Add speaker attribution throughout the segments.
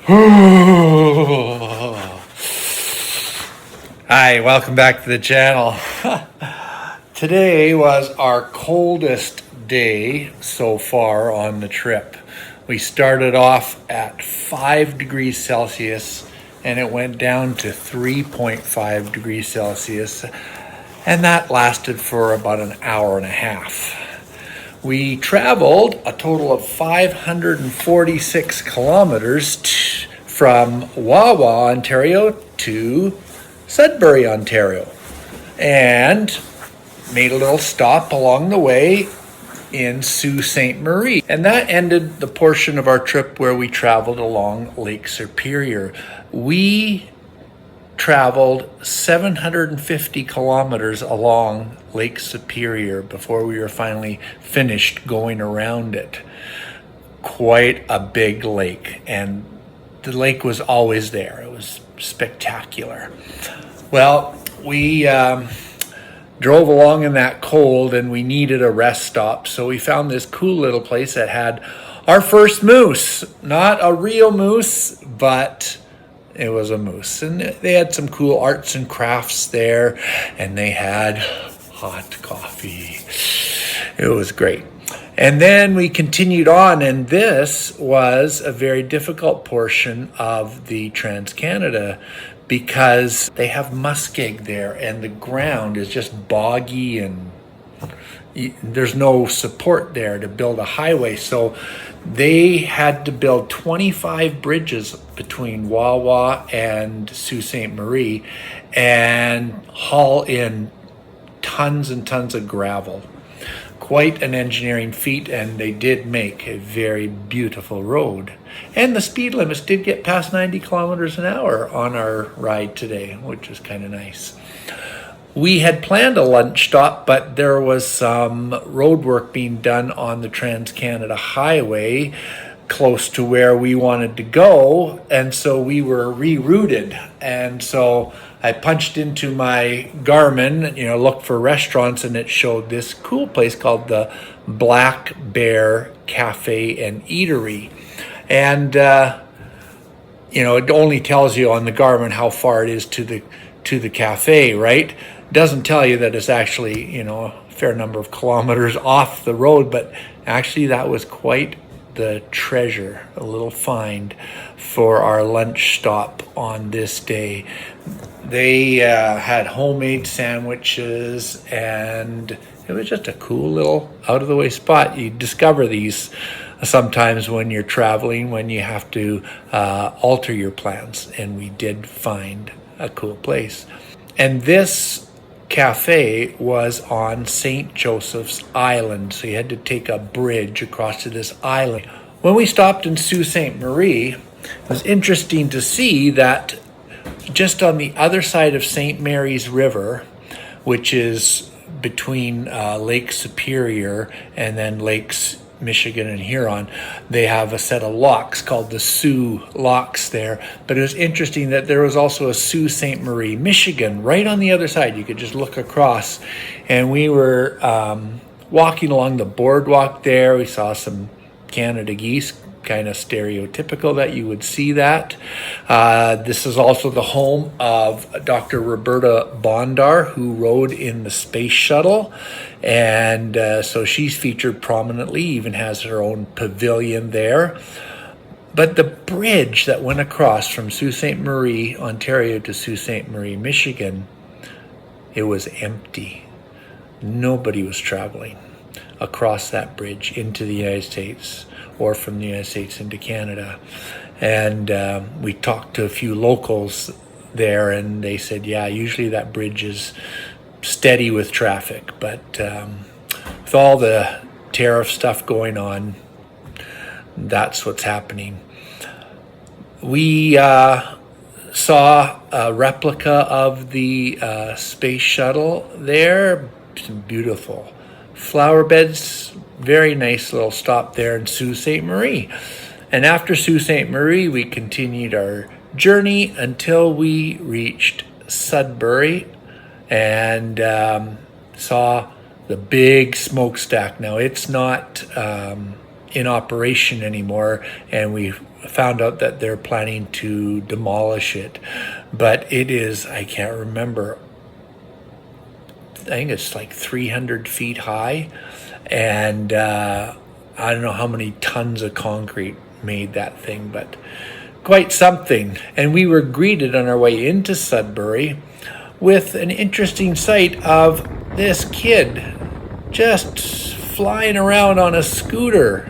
Speaker 1: Hi, welcome back to the channel. Today was our coldest day so far on the trip. We started off at 5 degrees Celsius and it went down to 3.5 degrees Celsius, and that lasted for about an hour and a half. We traveled a total of 546 kilometers from Wawa, Ontario to Sudbury, Ontario, and made a little stop along the way in Sault Ste. Marie. And that ended the portion of our trip where we traveled along Lake Superior. We traveled 750 kilometers along Lake Superior before we were finally finished going around it. Quite a big lake, and the lake was always there. It was spectacular. Well, we drove along in that cold and we needed a rest stop, so we found this cool little place that had our first moose. Not a real moose, but it was a moose, and they had some cool arts and crafts there, and they had hot coffee. It was great. And then we continued on, and this was a very difficult portion of the Trans-Canada because they have muskeg there, and the ground is just boggy, and there's no support there to build a highway. So they had to build 25 bridges between Wawa and Sault Ste. Marie and haul in tons and tons of gravel. Quite an engineering feat, and they did make a very beautiful road. And the speed limits did get past 90 kilometers an hour on our ride today, which is kind of nice. We had planned a lunch stop, but there was some road work being done on the Trans-Canada Highway close to where we wanted to go, and so we were rerouted. And so I punched into my Garmin, looked for restaurants, and it showed this cool place called the Black Bear Cafe and Eatery. And it only tells you on the Garmin how far it is to the cafe, right? Doesn't tell you that it's actually, a fair number of kilometers off the road, but actually that was quite the treasure, a little find for our lunch stop on this day. They had homemade sandwiches, and it was just a cool little out-of-the-way spot. You discover these sometimes when you're traveling, when you have to alter your plans, and we did find a cool place. And this cafe was on St. Joseph's Island, so you had to take a bridge across to this island. When we stopped in Sault Ste. Marie, it was interesting to see that just on the other side of St. Mary's River, which is between Lake Superior and then Lakes Michigan and Huron, they have a set of locks called the Soo locks there. But it was interesting that there was also a Sault Ste. Marie, Michigan, right on the other side. You could just look across, and we were walking along the boardwalk there. We saw some Canada geese, kind of stereotypical that you would see that. This is also the home of Dr. Roberta Bondar, who rode in the space shuttle. And so she's featured prominently, even has her own pavilion there. But the bridge that went across from Sault Ste. Marie, Ontario to Sault Ste. Marie, Michigan, it was empty. Nobody was traveling across that bridge into the United States or from the United States into Canada. And we talked to a few locals there, and they said, yeah, usually that bridge is steady with traffic, but with all the tariff stuff going on, that's what's happening. We saw a replica of the space shuttle there. Some beautiful flower beds, very nice little stop there in Sault Ste. Marie. And after Sault Ste. Marie, we continued our journey until we reached Sudbury and saw the big smokestack. Now, it's not in operation anymore, and we found out that they're planning to demolish it. But it is, I can't remember, I think it's like 300 feet high, and I don't know how many tons of concrete made that thing, but quite something. And we were greeted on our way into Sudbury with an interesting sight of this kid just flying around on a scooter.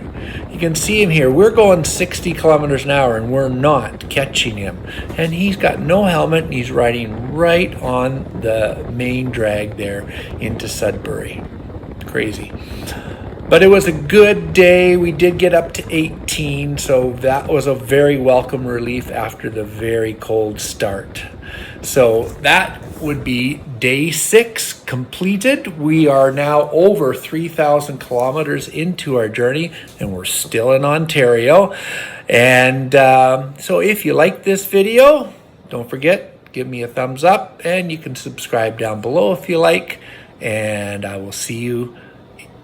Speaker 1: You can see him here. We're going 60 kilometers an hour and we're not catching him. And he's got no helmet and he's riding right on the main drag there into Sudbury. Crazy. But it was a good day. We did get up to 18, so that was a very welcome relief after the very cold start. So that would be day 6 completed. We are now over 3,000 kilometers into our journey, and we're still in Ontario. And so if you like this video, don't forget, give me a thumbs up, and you can subscribe down below if you like. And I will see you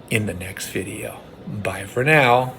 Speaker 1: in the next video. Bye for now.